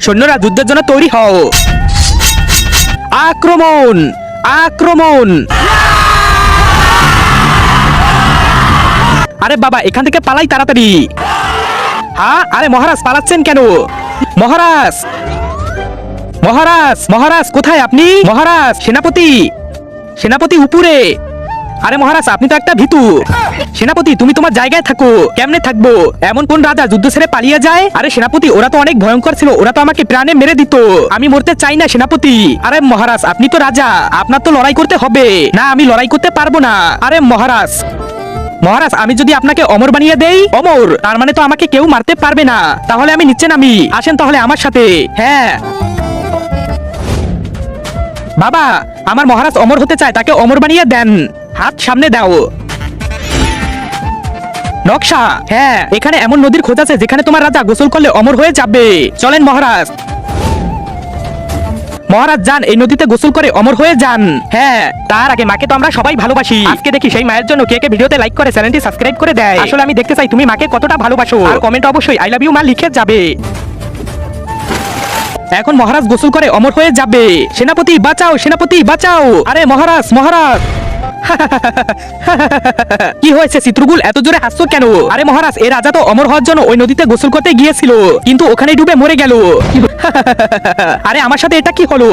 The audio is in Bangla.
সৈন্যরা যুদ্ধের জন্য তৈরি হও। আক্রমণ, আক্রমণ। আরে বাবা, এখান থেকে পালাই তাড়াতাড়ি। হ্যাঁ, আরে মহারাজ পালাচ্ছেন কেন? মহারাজ, মহারাজ, মহারাজ কোথায় আপনি? মহারাজ, সেনাপতি, সেনাপতি উপরে। আরে মহারাজ, আপনি তো একটা ভীতু। সেনাপতি, তুমি তোমার জায়গায় থাকো। কেমনে থাকবো? এমন কোন রাজা যুদ্ধ ছেড়ে পালিয়ে যায়? আরে সেনাপতি, ওরা তো অনেক ভয়ঙ্কর ছিল, ওরা তো আমাকে প্রাণে মেরে দিত। আমি মরতে চাই না সেনাপতি। আরে মহারাজ, আপনি তো রাজা, আপনার তো লড়াই করতে হবে। না, আমি লড়াই করতে পারবো না। আরে মহারাজ, মহারাজ, আমি যদি আপনাকে অমর বানিয়ে দেই, অমর, তার মানে তো আমাকে কেউ মারতে পারবে না। তাহলে আমি নিচে নামি। আসেন তাহলে আমার সাথে। হ্যাঁ বাবা, আমার মহারাজ অমর হতে চায়, তাকে অমর বানিয়ে দেন। হাত সামনে দাও। নকশা, হ্যাঁ, এখানে এমন নদীর খোঁজ আছে যেখানে তোমার রাজা গোসল করলে অমর হয়ে যাবে। চলেন মহারাজ। মহারাজ যান, এই নদীতে গোসল করে অমর হয়ে যান। হ্যাঁ, তার আগে মাকে তো আমরা সবাই ভালোবাসি। আজকে দেখি সেই মায়ের জন্য কে কে ভিডিওতে লাইক করে চ্যানেলটি সাবস্ক্রাইব করে দেয়। আসলে আমি দেখতে চাই তুমি মাকে কতটা ভালোবাসো। আর কমেন্ট অবশ্যই আই লাভ ইউ মা লিখে যাবে। এখন মহারাজ গোসল করে অমর হয়ে যাবে। সেনাপতি বাঁচাও, সেনাপতি বাঁচাও। আরে মহারাজ, মহারাজ। কি হয়েছে চিত্রগুল, এত জোরে হাসছো কেন? আরে মহারাজ, এ রাজা তো অমর হওয়ার জন্য ওই নদীতে গোসল করতে গিয়েছিল, কিন্তু ওখানে ডুবে মরে গেল। আরে আমার সাথে এটা কি হলো?